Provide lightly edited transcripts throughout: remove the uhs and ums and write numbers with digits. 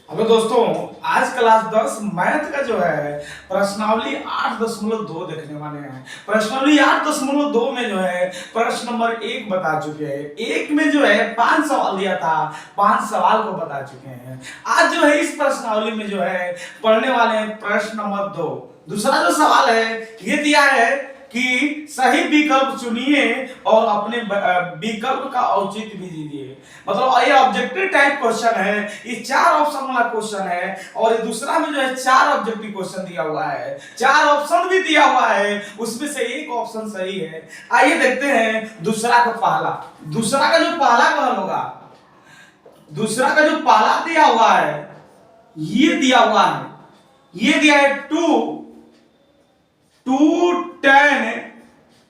Hello दोस्तों, आज class 10 math का जो है प्रश्नावली 8.2 देखने वाले हैं। प्रश्नावली 8.2 में जो है प्रश्न नंबर 1 बता चुके हैं। एक में जो है 5 सवाल दिया था, 5 सवाल को बता चुके हैं। आज जो है इस प्रश्नावली में जो है पढ़ने वाले हैं प्रश्न नंबर 2। दूसरा जो सवाल है ये दिया है कि सही विकल्प चुनिए और अपने विकल्प का औचित्य भी दीजिए। मतलब ये ऑब्जेक्टिव टाइप क्वेश्चन है, ये 4 ऑप्शन वाला क्वेश्चन है और ये दूसरा में जो है 4 ऑब्जेक्टिव क्वेश्चन दिया हुआ है, 4 ऑप्शन भी दिया हुआ है, उसमें से एक ऑप्शन सही है। आइए देखते हैं दूसरा का पहला। दूसरा का जो पहला कौन होगा, दूसरा का जो पहला दिया हुआ है ये दिया हुआ है, ये दिया है 2 tan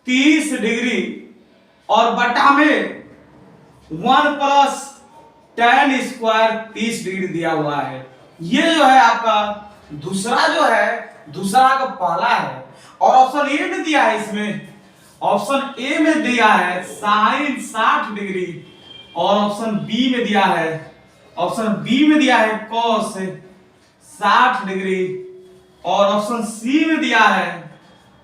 30 डिग्री और बटा में 1 प्लस tan स्क्वायर 30 डिग्री दिया हुआ है। ये जो है आपका दूसरा जो है, दूसरा का पहला है। और ऑप्शन ए में दिया है, इसमें ऑप्शन ए में दिया है साइन 60 डिग्री और ऑप्शन बी में दिया है, ऑप्शन बी में दिया है कॉस 60 डिग्री और ऑप्शन सी में दिया है,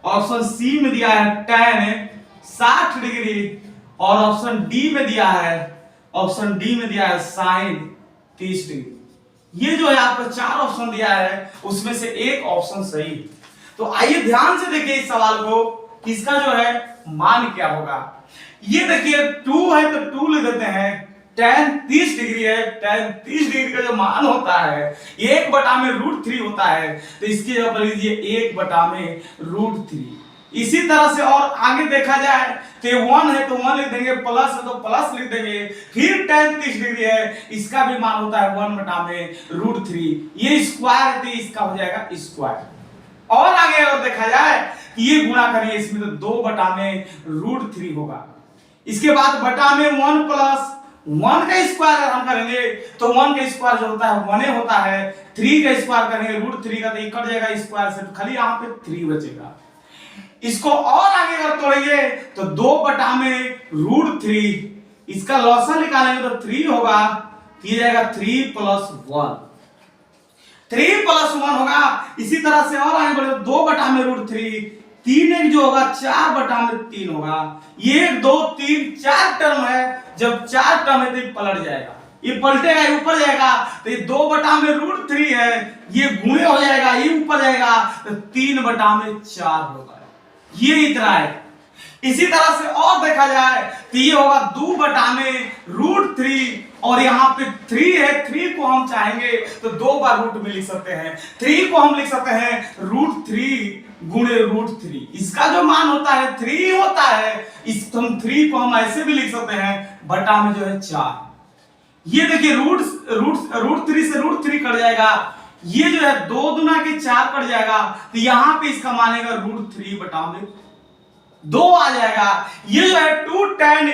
ऑप्शन सी में दिया है tan 60 डिग्री और ऑप्शन डी में दिया है, ऑप्शन डी में दिया है साइन 30 डिग्री। ये जो है आपको 4 ऑप्शन दिया है, उसमें से एक ऑप्शन सही। तो आइए ध्यान से देखिए इस सवाल को, इसका जो है मान क्या होगा। ये देखिए 2 है तो 2 लिख देते हैं, tan 30 डिग्री है, tan 30 डिग्री का जो मान होता है 1/√3 होता है, तो इसकी जगह पर लीजिए 1/√3। इसी तरह से और आगे देखा जाए तो 1 है तो 1 लिख देंगे, प्लस है तो प्लस लिख देंगे, फिर tan 30 डिग्री है, इसका भी मान होता है 1/√3। ये स्क्वायर है तो इसका हो जाएगा स्क्वायर। और आगे अगर देखा जाए कि ये गुणा करिए इसमें तो 2/√3 होगा। इसके बाद बटा में 1 प्लस 1 का स्क्वायर अगर हम करेंगे तो 1 का स्क्वायर जो होता है 1 होता है, 3 का स्क्वायर करेंगे √3 का तो ये कट जाएगा स्क्वायर से, तो खाली यहाँ पे 3 बचेगा। इसको और आगे अगर तोड़ेंगे तो 2/√3, इसका लॉसन निकालेंगे तो 3 होगा, ये जाएगा 3 + 1, 3 + 1 होगा। इसी तरह से और आगे बढ़े तो 2/√3, 3 एक जो होगा 4/3 होगा। ये 1 2 3 4 टर्म है, जब 4 टर्म है तो ये पलट जाएगा, ये पलटेगा, ये ऊपर जाएगा, तो ये 2/√3 है, ये गुणे हो जाएगा, ये ऊपर जाएगा तो 3/4 होगा। ये इतना है। इसी तरह से और देखा जाए तो ये होगा 2/√3 और यहाँ पे 3 है, 3 को हम चाहेंगे तो 2 बार रूट में लिख सकते हैं, 3 को हम लिख सकते हैं √3 गुणे √3, इसका जो मान होता है 3 होता है, इस हम 3 को हम ऐसे भी लिख सकते हैं बटा में जो है 4। ये देखिए √3 से √3 कट जाएगा, ये जो है 2 दूना के 4 कट जाएगा, तो यहां पे इसका मानेगा √3 बटा में 2 आ जाएगा। ये जो है 2 tan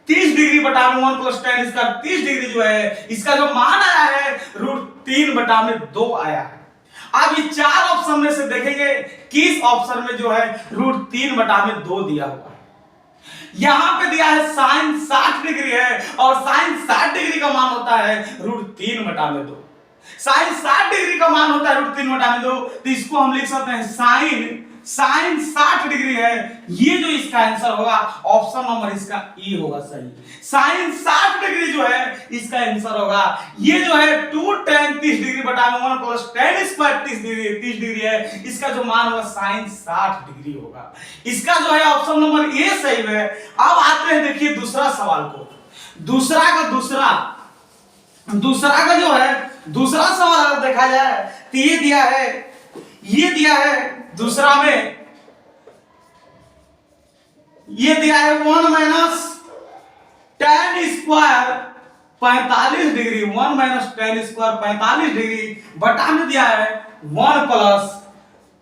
30 डिग्री बटा में 1 + tan इसका 30 डिग्री जो है, इसका जो मान आया है √3 बटा में 2 आया है। अब ये 4 ऑप्शन में से देखेंगे किस ऑप्शन में जो है √3 बटा में 2 दिया हुआ है। यहां पे दिया है साइन 60 डिग्री है और साइन 60 डिग्री का मान होता है √3 बटा में 2। साइन 60 डिग्री का मान होता है √3 बटा में 2, तो इसको हम लिख सकते हैं साइन 60 डिग्री है। ये जो इसका आंसर होगा ऑप्शन नंबर इसका ई होगा सही। साइन 60 डिग्री जो है इसका आंसर होगा। ये जो है 2 tan 30 डिग्री बटा में 1 + tan स्क्वायर 30 डिग्री है, इसका जो मान होगा साइन 60 डिग्री होगा। इसका जो है ऑप्शन नंबर ए सही है। अब आते हैं देखिए दूसरा सवाल को। दूसरा का जो है दूसरा सवाल अगर देखा जाए तो ये दिया है दूसरा में, ये दिया है 1 - tan square 45 degree, 1 - tan square 45 degree बटा में दिया है 1 +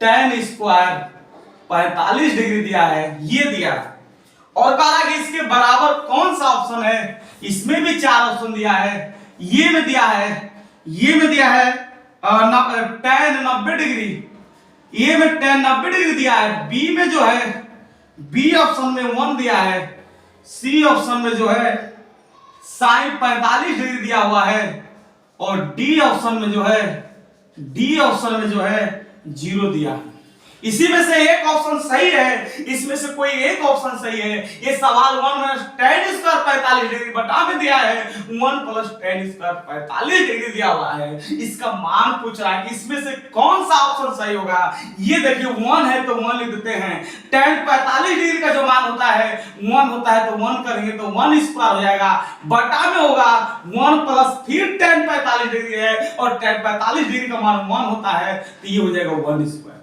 tan स्क्वायर 45 डिग्री दिया है, ये दिया है। और कहा कि इसके बराबर कौन सा ऑप्शन है, इसमें भी 4 ऑप्शन दिया है। ये में दिया है tan 90 डिग्री, ये में tan 90 डिग्री दिया है। बी में जो है बी ऑप्शन में 1 दिया है, सी ऑप्शन में जो है साइन 45 डिग्री दिया हुआ है और डी ऑप्शन में जो है, डी ऑप्शन में जो है 0 दिया है। इसी में से एक ऑप्शन सही है, इसमें से कोई एक ऑप्शन सही है। ये सवाल 1 माइनस tan स्क्वायर 45 डिग्री बटा में दिया है, 1 प्लस tan स्क्वायर 45 डिग्री दिया हुआ है। इसका मान पूछ रहा है कि इसमें से कौन सा ऑप्शन सही होगा। ये देखिए 1 है तो 1 लिख देते हैं। tan 45 डिग्री का जो मान होता है 1 होता है, तो 1 करेंगे तो 1 स्क्वायर हो जाएगा, बटा में होगा 1 प्लस फिर tan 45 डिग्री है और tan 45 डिग्री का मान 1 होता है, तो ये हो जाएगा 1 स्क्वायर।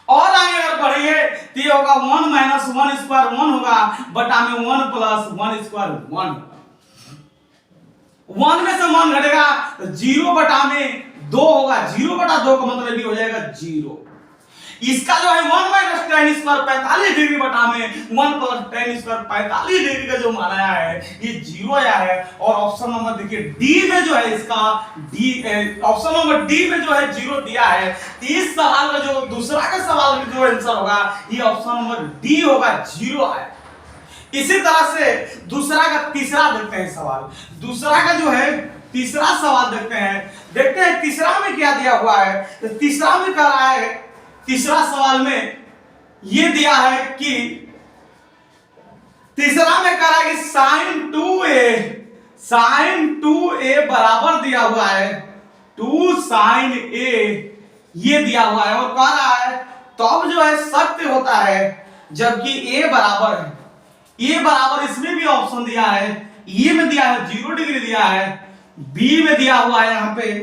और आगे अगर बढ़िए तो ये होगा 1 माइनस 1 स्क्वायर 1 होगा, बटा में 1 प्लस 1 स्क्वायर 1 होगा। 1 में से 1 घटेगा तो 0 बटा में 2 होगा, 0 बटा 2 का मतलब ये हो जाएगा 0। इसका जो है 1 माइनस tan स्क्वायर 45 डिग्री बटा में 1 प्लस tan स्क्वायर 45 डिग्री का जो मान आया है ये 0 आया है। और ऑप्शन नंबर देखिए डी में जो है इसका ऑप्शन नंबर डी में जो है 0 दिया है। इस सवाल का जो दूसरा का सवाल का जो आंसर होगा ये ऑप्शन नंबर डी होगा, 0 आया। इसी तरह से दूसरा का तीसरा देखते हैं सवाल। दूसरा का जो है तीसरा सवाल देखते हैं तीसरा में क्या दिया हुआ है। तो तीसरा में कह रहा है, तीसरा सवाल में यह दिया है कि तीसरा में कह रहा है कि sin 2a बराबर दिया हुआ है 2 sin a, ये दिया हुआ है और कह रहा है तब जो है सत्य होता है जबकि a बराबर है। a बराबर इसमें भी ऑप्शन दिया है, ए में दिया है 0 डिग्री दिया है, बी में दिया हुआ है यहाँ पे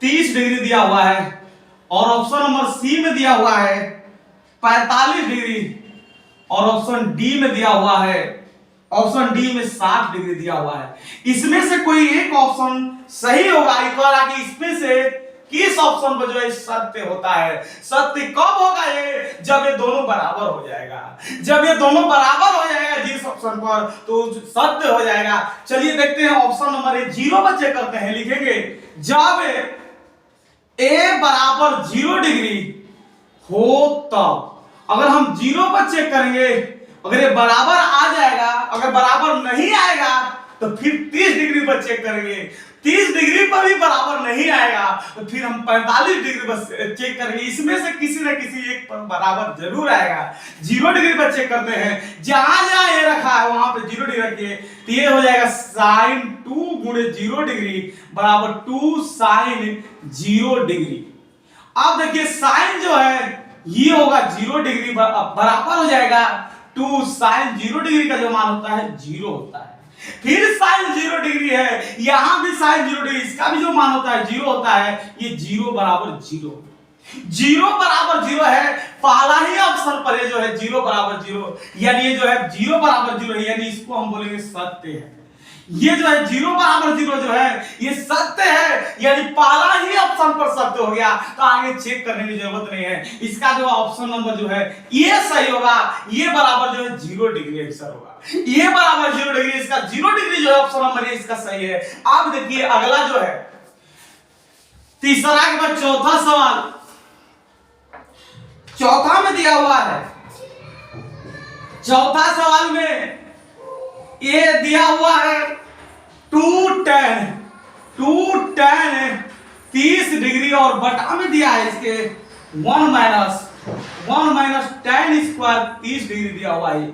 30 डिग्री दिया हुआ है, और ऑप्शन नंबर सी में दिया हुआ है 45 डिग्री, और ऑप्शन डी में दिया हुआ है, ऑप्शन डी में 60 डिग्री दिया हुआ है। इसमें से कोई एक ऑप्शन सही होगा। कि इसमें से किस ऑप्शन पर जो है सत्य होता है। सत्य कब होगा ये, जब ये दोनों बराबर हो जाएगा। जब ये दोनों बराबर हो जाएगा जिस ऑप्शन पर, तो सत्य हो जाएगा। चलिए देखते हैं ऑप्शन नंबर 0 पर चेक करते हैं। लिखेंगे जब a बराबर 0 डिग्री हो तब, अगर हम 0 पर चेक करेंगे, अगर ये बराबर आ जाएगा, अगर बराबर नहीं आएगा तो फिर 30 डिग्री पर चेक करेंगे, 30 डिग्री पर भी बराबर नहीं आएगा तो फिर हम 45 डिग्री पर चेक करेंगे। इसमें से किसी न किसी एक पर बराबर जरूर आएगा। 0 डिग्री पर चेक करते हैं, जहां जहां ये रखा है वहां पे 0 डिग्री रखिए, तो ये हो जाएगा sin 2 गुणे 0 डिग्री बराबर 2 sin 0 डिग्री। अब देखिए साइन जो है ये होगा 0 डिग्री बराबर हो जाएगा 2 sin 0 डिग्री का जो मान होता है 0 होता है। फिर sin 0 डिग्री है, यहां भी sin 0 डिग्री, इसका भी जो मान होता है 0 होता है। ये 0 बराबर 0, 0 बराबर 0 है। पहला ही ऑप्शन पर ये जो है 0 बराबर 0, यानी ये जो है 0 बराबर 0 है, यानी इसको हम बोलेंगे सत्य है। ये जो है 0 बराबर 0 जो है ये सत्य है, यानी पहला ही ऑप्शन पर सत्य हो गया, तो आगे चेक करने की जरूरत नहीं है। इसका जो ऑप्शन नंबर जो है ये सही होगा। ये बराबर जो है 0 डिग्री आंसर होगा। ये बराबर 0 डिग्री, इसका 0 डिग्री जो है ऑप्शन नंबर ये इसका सही है। अब देखिए अगला जो है तीसरा के बाद चौथा सवाल, चौथा में दिया हुआ है। चौथा सवाल में ये दिया हुआ है 2 tan 30 डिग्री और बटा में दिया है इसके 1 माइनस tan स्क्वायर 30 डिग्री दिया हुआ है।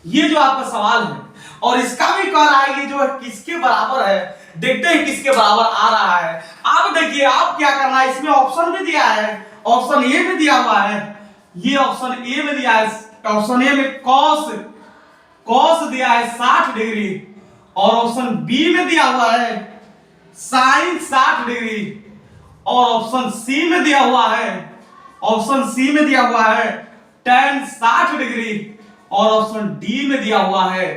ये जो आपका सवाल है, और इसका भी कह रहा है ये जो है किसके बराबर है। देखते हैं किसके बराबर आ रहा है। अब देखिए आप क्या करना है, इसमें ऑप्शन भी दिया है, ऑप्शन ए में दिया हुआ है, ये ऑप्शन ए में दिया है। ऑप्शन ए में कॉस दिया है 60 डिग्री, और ऑप्शन बी में दिया हुआ है साइन 60 डिग्री, और ऑप्शन सी में दिया हुआ है, ऑप्शन सी में दिया हुआ है tan 60 डिग्री, और ऑप्शन डी में दिया हुआ है,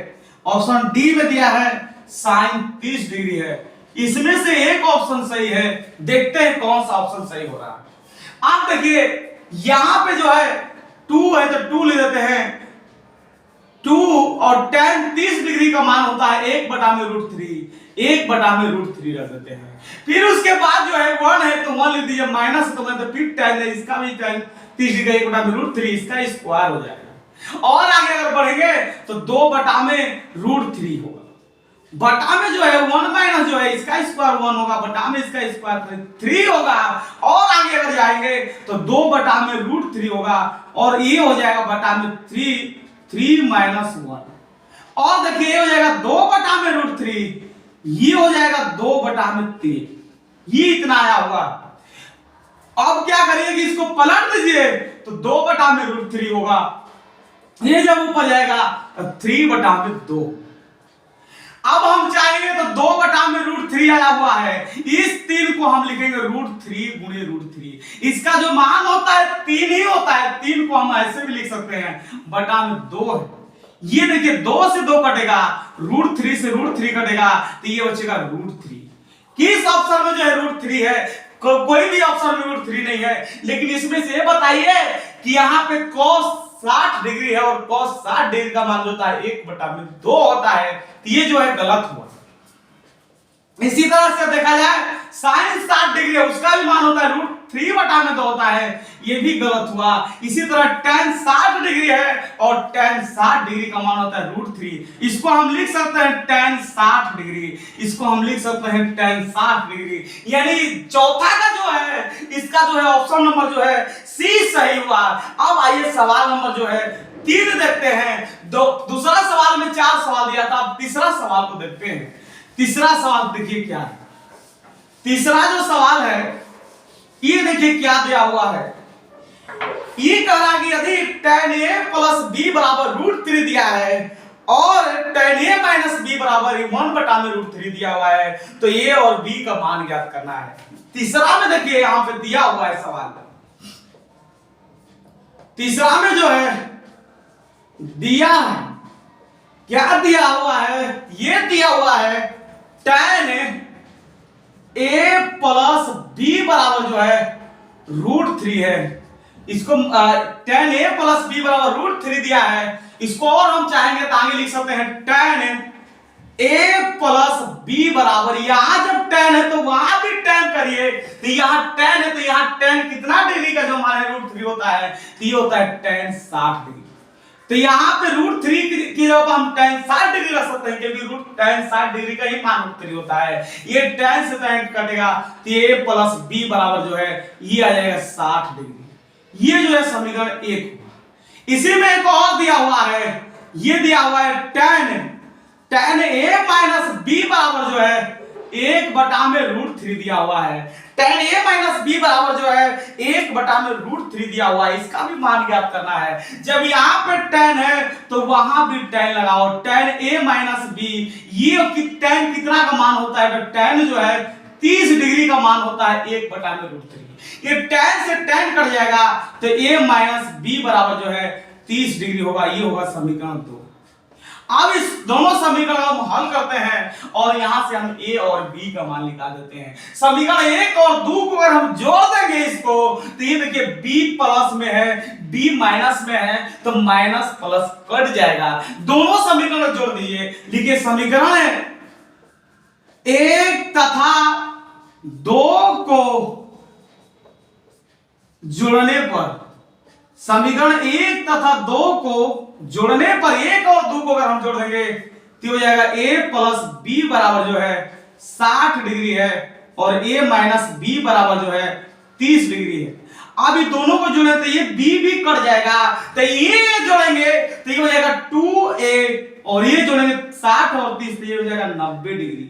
ऑप्शन डी में दिया है साइन 30 डिग्री है। इसमें से एक ऑप्शन सही है, देखते हैं कौन सा ऑप्शन सही हो रहा है। आप देखिए यहां पे जो है 2 है तो 2 ले देते हैं, 2 और tan 30 डिग्री का मान होता है 1/√3, 1/√3 रख देते हैं। फिर उसके बाद जो है 1 है तो 1 लिख दीजिए, माइनस तो मतलब फिर tan है, इसका भी tan 30 डिग्री 1/√3, इसका स्क्वायर हो जाएगा। और आगे अगर बढ़ेंगे तो 2/√3 होगा, बटा में जो है 1 माइनस जो है इसका स्क्वायर 1 होगा, बटा में इसका स्क्वायर 3 होगा, और आगे अगर जाएंगे तो 2 बटा में √3 होगा, और ये हो जाएगा बटा में 3 माइनस 1, और देखिए ये हो जाएगा 2 बटा में √3, ये हो जाएगा 2 बटा में 3, ये इतना आया होगा। अब क्या करिए कि इसको पलट दीजिए तो 2 बटा में √3 होगा, ये जब ऊपर जाएगा तो 3 बटा में 2। अब हम चाहेंगे तो 2 बटा में √3 आया हुआ है, इस 3 को हम लिखेंगे √3 गुणे √3, इसका जो मान होता है 3 ही होता है, 3 को हम ऐसे भी लिख सकते हैं बटा में 2 है। ये देखिए 2 से 2 कटेगा, √3 से √3 कटेगा, तो ये बचेगा √3। किस ऑप्शन में जो है √3 है? कोई भी ऑप्शन में √3 नहीं है, लेकिन इसमें से ये बताइए कि यहाँ पे cos 60 डिग्री है और cos 60 डिग्री का मान जो होता है 1 बटा में 2 होता है, तो ये जो है गलत हुआ। इसी तरह से देखा जाए sin 60 डिग्री है, उसका भी मान होता है √3 बटा में 2 होता है, ये भी गलत हुआ। इसी तरह tan 60 डिग्री है और tan 60 डिग्री का मान होता है √3, इसको हम लिख सकते हैं tan 60 डिग्री, इसको हम लिख सकते हैं tan 60 डिग्री, यानी चौथा का जो है इसका जो है ऑप्शन नंबर जो है सी सही हुआ। अब आइए सवाल नंबर जो है 3 देखते हैं। दूसरा सवाल में 4 सवाल दिया था, अब तीसरा सवाल को देखते हैं। तीसरा सवाल देखिए क्या है। तीसरा जो सवाल है ये देखिए क्या दिया हुआ है, ये कह रहा कि यदि tan a प्लस b बराबर √3 दिया है और tan a माइनस b बराबर 1 बटा में √3 दिया हुआ है, तो a और b का मान ज्ञात करना है। तीसरा में देखिए यहां पे दिया हुआ है सवाल, तीसरा में जो है दिया है, क्या दिया हुआ है? ये दिया हुआ है tan a प्लस b बराबर जो है √3 है, इसको tan a प्लस b बराबर √3 दिया है, इसको और हम चाहेंगे तो आगे लिख सकते हैं tan a प्लस b बराबर, यहां जब tan है तो वहां भी tan करिए, तो यहां tan है तो यहां tan कितना डिग्री का जो मान है √3 होता है, तो ये होता है tan 60 डिग्री। तो यहाँ पे √3 की जगह हम tan 60 डिग्री रख सकते हैं, क्योंकि tan 60 डिग्री का ही मान √3 होता है। ये tan से tan कटेगा तो a प्लस b बराबर जो है ये आ जाएगा 60 डिग्री। ये जो है समीकरण 1 हुआ। इसी में एक और दिया हुआ है, ये दिया हुआ है tan a माइनस b बराबर जो है 1 बटा में √3 दिया हुआ है। tan a माइनस b बराबर जो है 1 बटा में √3 दिया हुआ है, इसका भी मान ज्ञात करना है। जब यहाँ पे tan है तो वहां भी tan लगाओ, tan a माइनस b, ये tan कितना का मान होता है? तो tan जो है 30 डिग्री का मान होता है 1 बटा में √3। ये tan से tan कट जाएगा तो a माइनस b बराबर जो है 30 डिग्री होगा, ये होगा समीकरण 2। अब इस दोनों समीकरण हम हल करते हैं और यहां से हम a और b का मान निकाल देते हैं। समीकरण 1 और 2 को अगर हम जोड़ देंगे इसको, तो ये देखिए b प्लस में है, b माइनस में है, तो माइनस प्लस कट जाएगा। दोनों समीकरण जोड़ दीजिए, लिखिए समीकरण 1 तथा 2 को जोड़ने पर, समीकरण 1 तथा 2 को जोड़ने पर 1 और 2 को अगर हम जोड़ देंगे तो हो जाएगा a प्लस b बराबर जो है 60 डिग्री है और a माइनस b बराबर जो है 30 डिग्री है। अब ये दोनों को जोड़े तो ये b भी कट जाएगा, तो ये जोड़ेंगे तो ये हो जाएगा 2a और ये जोड़ेंगे 60 और 30, तो ये हो जाएगा 90 डिग्री।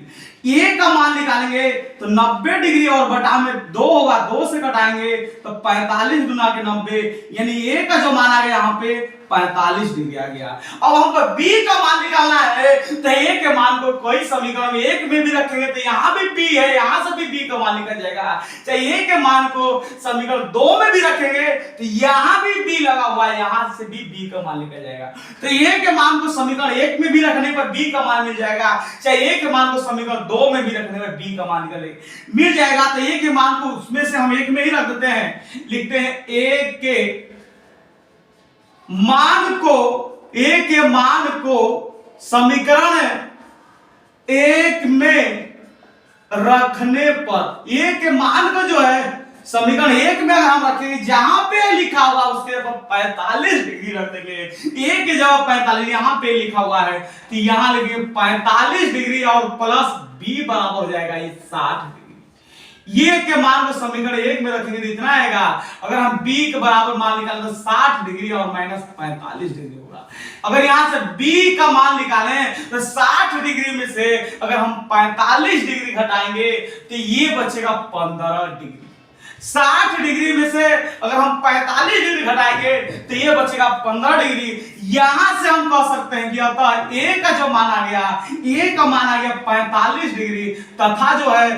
a का मान निकालेंगे तो 90 डिग्री और बटा में 2 होगा, 2 से घटाएंगे तो 45 गुना के 90, यानी a का जो मान आ गया यहाँ पे 45 डिग्री आ गया। अब हमको b का मान निकालना है, तो a के मान को कोई समीकरण में 1 में भी रखेंगे तो यहाँ भी b है, यहाँ से भी b का मान निकल जाएगा। चाहे a के मान को समीकरण 2 में भी रखेंगे तो यहाँ भी b लगा हुआ है, यहाँ से भी b का मान निकल जाएगा। तो a के मान को समीकरण 1 में भी रखने पर b का मान मिल जाएगा, चाहे a के मान को समीकरण 2 में भी रखने पर b का मान मिल जाएगा। तो a के मान को उसमें से हम 1 में ही रख देते हैं, लिखते हैं a के मान को समीकरण 1 में रखने पर, a के मान को जो है समीकरण 1 में अगर हम रखेंगे, जहां पे लिखा हुआ उसके ऊपर 45 डिग्री रख देंगे। ए की जगह 45 यहाँ पे लिखा हुआ है, तो यहाँ लिखेंगे 45 डिग्री और प्लस बी बराबर हो जाएगा ये 60 डिग्री। ये के मान को समीकरण 1 में रखेंगे तो इतना आएगा। अगर हम b के बराबर मान निकालें तो 60 डिग्री और माइनस 45 डिग्री होगा। अगर यहां से b का मान निकालें तो 60 डिग्री में से अगर हम 45 डिग्री घटाएंगे तो ये बचेगा 15 डिग्री। 60 डिग्री में से अगर हम 45 डिग्री घटाएंगे तो ये बचेगा 15 डिग्री। यहां से हम कह सकते हैं कि अतः a का जो मान आ गया, a का मान आ गया 45 डिग्री तथा जो है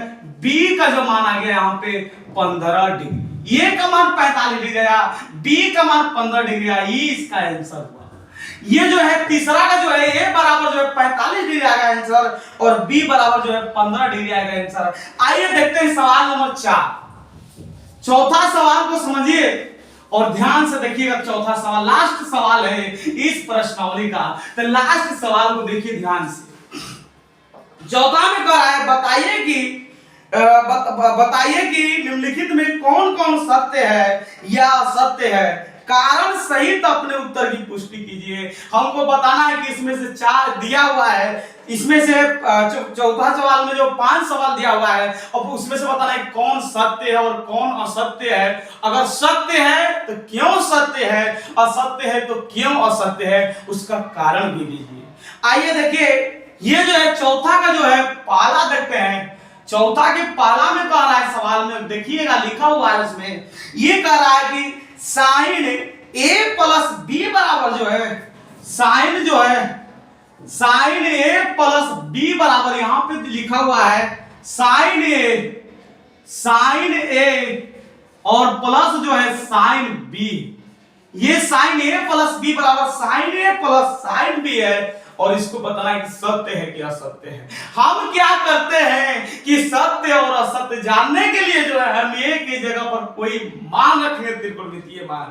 b का जो मान आ गया यहाँ पे 15 डिग्री। a का मान 45 डिग्री आया, b का मान 15 डिग्री आया, ये इसका आंसर हुआ। ये जो है तीसरा का जो है a बराबर जो है 45 डिग्री आएगा आंसर और b बराबर जो है 15 डिग्री आएगा आंसर। आइए देखते हैं सवाल नंबर 4। चौथा सवाल को समझिए और ध्यान से देखिएगा। चौथा सवाल लास्ट सवाल है इस प्रश्नावली का, तो लास्ट सवाल को देखिए ध्यान से। चौथा में कह रहा है बताइए कि निम्नलिखित में कौन कौन सत्य है या असत्य है, कारण सहित अपने उत्तर की पुष्टि कीजिए। हमको बताना है कि इसमें से 4 दिया हुआ है, इसमें से चौथा सवाल में जो 5 सवाल दिया हुआ है और उसमें से बताना है कौन सत्य है और कौन असत्य है। अगर सत्य है तो क्यों सत्य है, असत्य है तो क्यों असत्य है, उसका कारण भी दीजिए। आइए देखिए, ये जो है चौथा का जो है पहला देखते हैं। चौथा के पहला में कह रहा है सवाल में, देखिएगा लिखा हुआ है उसमें, ये कह रहा है कि साइन a प्लस बी बराबर जो है साइन a प्लस बी बराबर, यहां पे लिखा हुआ है साइन a और प्लस जो है साइन b। ये साइन a प्लस बी बराबर sine a plus sine b है और इसको बताना है कि सत्य है कि असत्य है। हम क्या करते हैं कि सत्य और असत्य जानने के लिए जो है हम a की जगह पर कोई मान रखेंगे त्रिकोणमितीय मान,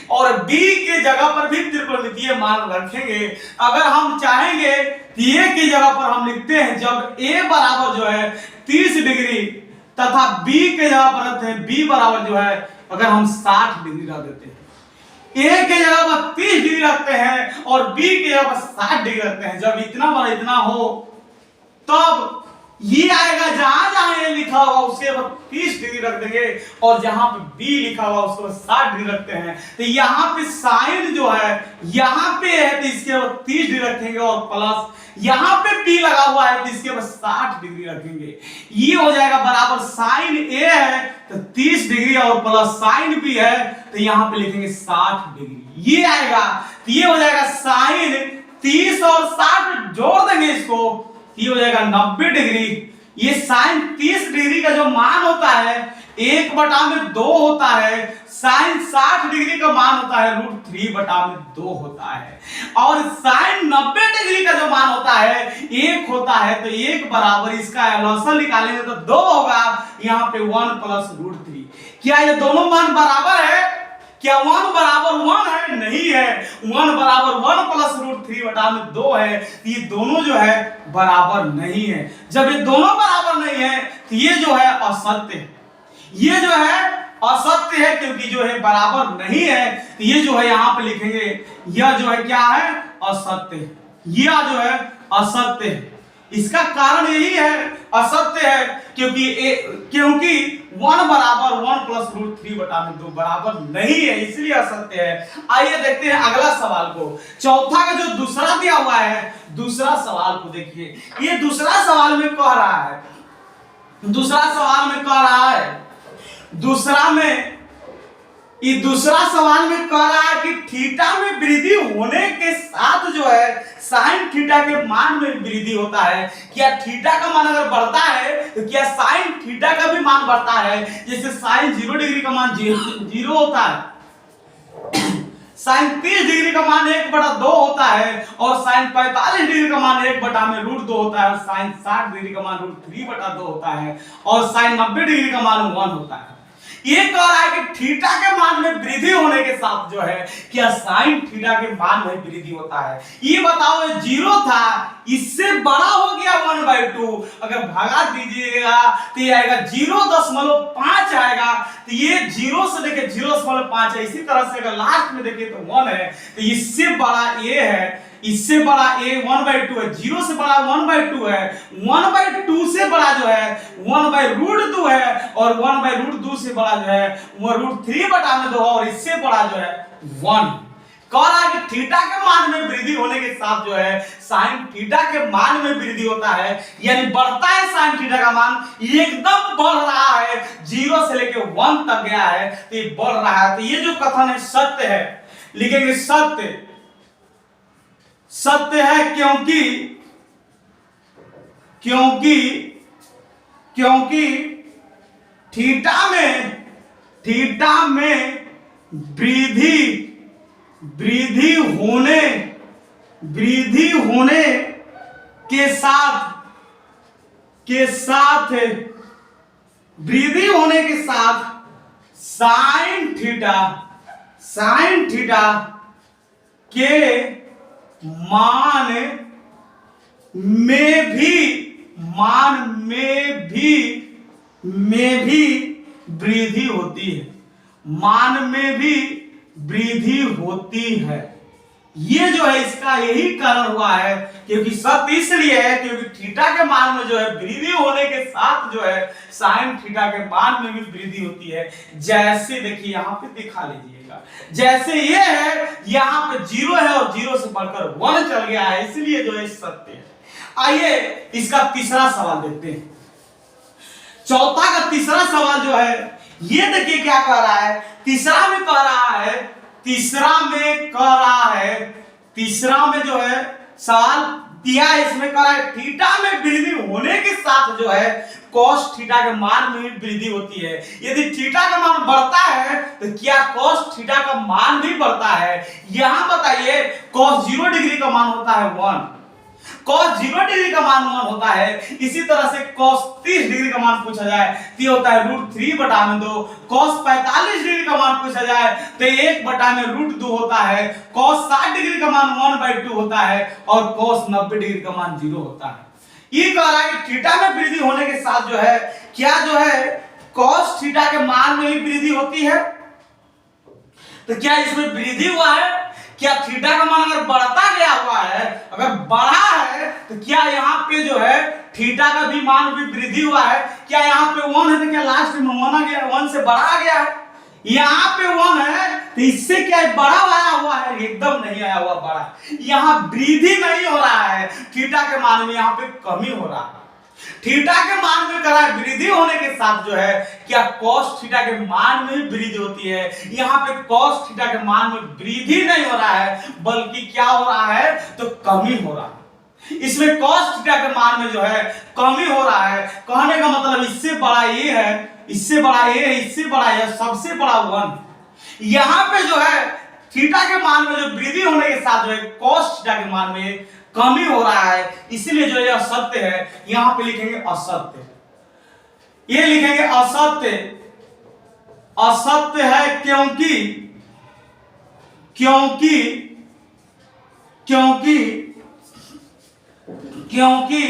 और b के जगह पर भी त्रिकोणमितीय मान रखेंगे। अगर हम चाहेंगे कि a की जगह पर हम लिखते हैं जब a बराबर जो है 30 डिग्री तथा b के जगह पर रखते हैं b बराबर जो है अगर हम 60 डिग्री रख देते हैं, a के जगह पर 30 डिग्री रखते हैं और b के जगह पर 60 डिग्री रखते हैं। जब इतना बड़ा इतना हो तब ये आएगा, जहां जहां ये लिखा हुआ उसके ऊपर 30 डिग्री रख देंगे और जहां पे b लिखा हुआ उसके ऊपर 60 डिग्री रखते हैं। तो यहाँ पे साइन जो है यहाँ पे है तो इसके ऊपर 30 डिग्री रखेंगे और प्लस यहाँ पे b लगा हुआ है तो इसके ऊपर 60 डिग्री रखेंगे। ये हो जाएगा बराबर साइन a है तो 30 डिग्री और प्लस साइन b है तो यहाँ पे लिखेंगे 60 डिग्री। ये आएगा तो ये हो जाएगा साइन 30 और 60 जोड़ देंगे इसको, ये हो जाएगा 90 डिग्री। ये साइन 30 डिग्री का जो मान होता है 1/2 होता है, साइन 60 डिग्री का मान होता है √3/2 होता है, और साइन 90 डिग्री का जो मान होता है 1 होता है। तो 1 बराबर इसका लॉसन निकालेंगे तो 2 होगा, यहाँ पे 1 प्लस √3। क्या ये दोनों मान बराबर है? क्या 1 बराबर 1 है? नहीं है। 1 बराबर 1 प्लस √3/2 है। ये दोनों जो है बराबर नहीं है। जब ये दोनों बराबर नहीं है तो ये जो है असत्य है। ये जो है असत्य है क्योंकि जो है बराबर नहीं है, तो ये जो है यहाँ पे लिखेंगे यह जो है क्या है? असत्य है। यह जो है असत्य है। इसका कारण यही है असत्य है क्योंकि 1 बराबर 1 प्लस √3/2 बराबर नहीं है, इसलिए असत्य है। आइए देखते हैं अगला सवाल को। चौथा का जो दूसरा दिया हुआ है, दूसरा सवाल को देखिए। ये दूसरा सवाल में कह रहा है दूसरा सवाल में कह रहा है कि थीटा में वृद्धि होने के साथ जो है साइन थीटा के मान में वृद्धि होता है। क्या थीटा का मान अगर बढ़ता है तो क्या साइन थीटा का भी मान बढ़ता है? जैसे साइन 0 डिग्री का मान 0 होता है, साइन 30 डिग्री का मान 1/2 होता है, और साइन 45 डिग्री का मान 1/√2 होता है, और साइन 60 डिग्री का मान √3/2 होता है, और साइन 90 डिग्री का मान 1 होता है। ये कह रहा है कि थीटा के मान में वृद्धि होने के साथ जो है क्या साइन थीटा के मान में वृद्धि होता है। ये बताओ, ये 0 था, इससे बड़ा हो गया 1/2, अगर भगा दीजिएगा तो ये आएगा 0.5 आएगा। तो ये 0 से लेके 0.5 है। इसी तरह से अगर लास्ट में देखिए तो 1 है, तो इससे बड़ा ये है, इससे बड़ा a 1/2 है, 0 से बड़ा 1/2 है, 1/2 से बड़ा जो है 1/√2 है, और 1/√2 से बड़ा जो है वो √3/2 है, और इससे बड़ा जो है 1। कह रहा है कि थीटा के मान में वृद्धि होने के साथ जो है साइन थीटा के मान में वृद्धि होता है, यानी बढ़ता है साइन थीटा का मान, एकदम बढ़ रहा है, 0 से लेके 1 तक गया है, तो ये बढ़ रहा है। तो ये जो कथन है सत्य है, लिखेंगे सत्य। सत्य है क्योंकि क्योंकि क्योंकि थीटा में वृद्धि होने के साथ वृद्धि होने के साथ साइन थीटा के मान में भी वृद्धि होती है, मान में भी वृद्धि होती है। ये जो है इसका यही कारण हुआ है, क्योंकि सत्य इसलिए है क्योंकि थीटा के मान में जो है वृद्धि होने के साथ जो है साइन थीटा के मान में भी वृद्धि होती है। जैसे देखिए यहाँ पे दिखा लीजिएगा, जैसे ये है यहाँ पे 0 है और 0 से बढ़कर 1 चल गया है, इसलिए जो है सत्य है। आइए इसका तीसरा सवाल देखते हैं। चौथा का तीसरा सवाल जो है ये देखिए क्या कह रहा है। तीसरा में जो है सवाल दिया है, इसमें कह रहा है थीटा में वृद्धि होने के साथ जो है cos थीटा के मान में भी वृद्धि होती है। यदि थीटा का मान बढ़ता है तो क्या cos थीटा का मान भी बढ़ता है। यहां बताइए cos 0 डिग्री का मान होता है 1, cos 0 डिग्री का मान 1 होता है। इसी तरह से cos 30 डिग्री का मान पूछा जाए तो होता है √3/2। cos 45 डिग्री का मान पूछा जाए तो 1/√2 होता है। cos 60 डिग्री का मान 1/2 होता है, और cos 90 डिग्री का मान 0 होता है। ये कह रहा है कि थीटा में वृद्धि होने के साथ जो है क्या जो है cos थीटा के मान में भी वृद्धि होती है। तो क्या इसमें वृद्धि हुआ है? क्या थीटा का मान अगर बढ़ता गया हुआ है, अगर बढ़ा है, तो क्या यहाँ पे जो है थीटा का भी मान भी वृद्धि हुआ है? क्या यहाँ पे 1 है तो क्या लास्ट में 1 आ गया, 1 से बढ़ा गया है? यहाँ पे 1 है तो इससे क्या बड़ा आया हुआ है? एकदम नहीं आया हुआ बड़ा। यहाँ वृद्धि नहीं हो रहा है, थीटा के मान में यहाँ पे कमी हो रहा है। थीटा के मान में करा वृद्धि होने के साथ जो है क्या cos थीटा के मान में भी वृद्धि होती है। यहाँ पे cos थीटा के मान में वृद्धि नहीं हो रहा है, बल्कि क्या हो रहा है तो कमी हो रहा है। इसमें cos थीटा के मान में जो है कमी हो रहा है। कहने का मतलब इससे बड़ा ये है, इससे बड़ा ये है, इससे बड़ा ये, सबसे बड़ा 1। यहाँ पे जो है थीटा के मान में जो वृद्धि होने के साथ जो है cos थीटा के मान में कमी हो रहा है, इसलिए जो यह असत्य है। यहां पे लिखेंगे असत्य, ये लिखेंगे असत्य। असत्य है क्योंकि क्योंकि क्योंकि क्योंकि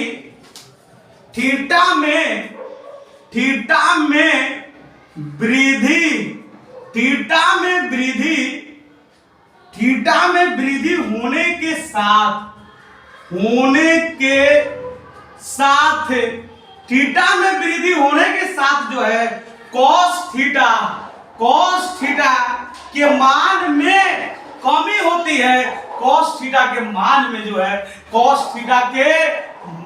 थीटा में वृद्धि होने के साथ जो है cos थीटा के मान में कमी होती है। cos थीटा के मान में जो है cos थीटा के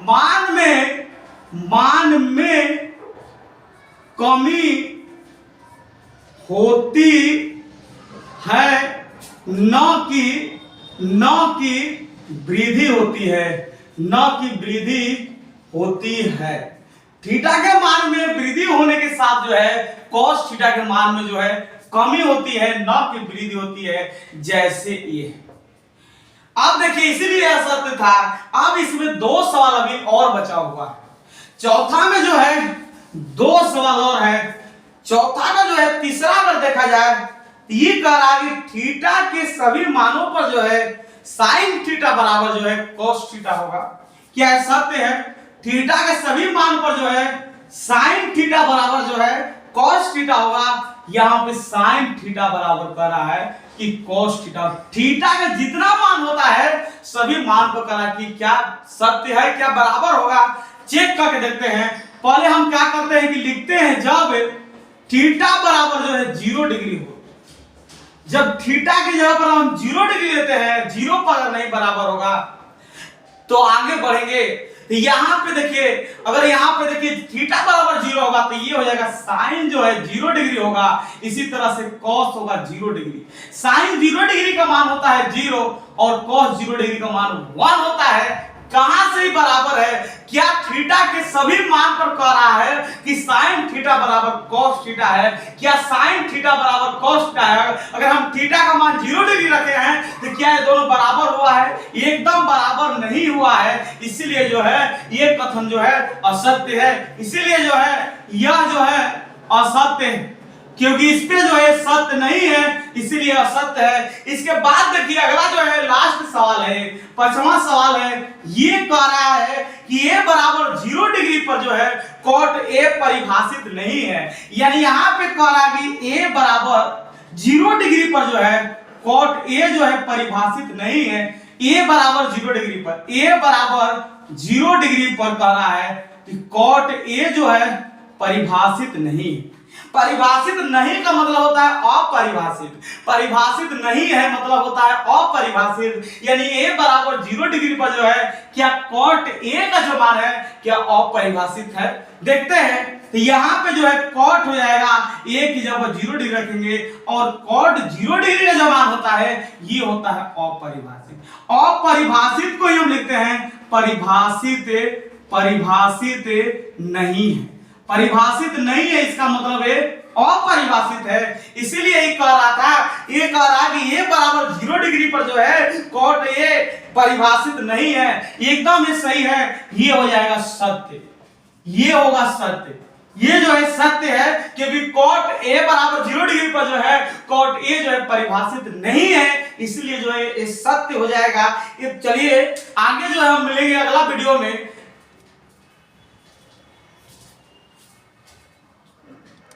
मान में कमी होती है, न कि वृद्धि होती है, न कि वृद्धि होती है। थीटा के मान में वृद्धि होने के साथ जो है cos थीटा के मान में जो है कमी होती है, न कि वृद्धि होती है, जैसे ये। अब देखिए इसीलिए यह सत्य था। अब इसमें 2 सवाल अभी और बचा हुआ है। चौथा में जो है 2 सवाल और है, चौथा का जो है तीसरा अगर देखा जाए तो ये कह रहा है कि थीटा के सभी मानों पर जो है साइन थीटा बराबर जो है कॉस थीटा होगा। क्या है? सत्य है। थीटा के सभी मान पर जो है साइन थीटा बराबर जो है कॉस थीटा होगा। यहां पे साइन थीटा बराबर कर रहा है कि कॉस थीटा। थीटा का जितना मान होता है सभी मान को करा कि क्या सत्य है, क्या बराबर होगा, चेक करके देखते हैं। पहले हम क्या करते हैं कि लिखते हैं जब थीटा बराबर जो है 0 डिग्री हो, जब थीटा की जगह पर हम 0 डिग्री लेते हैं, 0 पर अगर नहीं बराबर होगा तो आगे बढ़ेंगे। तो यहां पे देखिए, अगर यहां पे देखिए थीटा बराबर 0 होगा तो ये हो जाएगा साइन जो है 0 डिग्री होगा। इसी तरह से कॉस होगा 0 डिग्री। साइन 0 डिग्री का मान होता है 0 और कॉस 0 डिग्री का मान 1 होता है। कहां से ही बराबर है? क्या थीटा के सभी मान पर कह रहा है कि साइन थीटा बराबर कॉस थीटा है? क्या साइन थीटा बराबर कॉस थीटा है? अगर हम थीटा का मान 0 डिग्री रखे हैं तो क्या ये दोनों बराबर हुआ है? एकदम बराबर नहीं हुआ है। इसीलिए जो है ये कथन जो है असत्य है। इसीलिए जो है यह जो है असत्य है, क्योंकि इस पे जो है सत्य नहीं है, इसीलिए असत्य है। इसके बाद देखिए अगला जो है लास्ट सवाल है, पांचवा सवाल है। ये कह रहा है कि a बराबर 0 डिग्री पर जो है कॉट a परिभाषित नहीं है। यानी यहां पे कह रहा है कि a बराबर 0 डिग्री पर जो है कॉट a जो है परिभाषित नहीं है। a बराबर 0 डिग्री पर, a बराबर 0 डिग्री पर कह रहा है कि कॉट a जो है परिभाषित नहीं। परिभाषित नहीं का मतलब होता है अपरिभाषित। परिभाषित नहीं है मतलब होता है अपरिभाषित। यानी a बराबर 0 डिग्री पर जो है क्या कॉट a का जो मान है क्या अपरिभाषित है? देखते हैं। तो यहाँ पे जो है कॉट हो जाएगा a की जगह 0 डिग्री रखेंगे और कॉट 0 डिग्री का जो मान होता है ये होता है अपरिभाषित। अपरिभाषित को हम लिखते हैं परिभाषित। परिभाषित नहीं है, परिभाषित नहीं है, इसका मतलब है अपरिभाषित है। इसीलिए ये कह रहा था, ये कह रहा है कि ये बराबर 0 डिग्री पर जो है कॉट ए परिभाषित नहीं है। एकदम ये सही है, ये हो जाएगा सत्य, ये होगा सत्य। ये जो है सत्य है क्योंकि कॉट ए बराबर 0 डिग्री पर जो है कॉट ए जो है परिभाषित नहीं है, इसलिए जो है ये सत्य हो जाएगा। चलिए आगे जो है हम मिलेंगे अगला वीडियो में।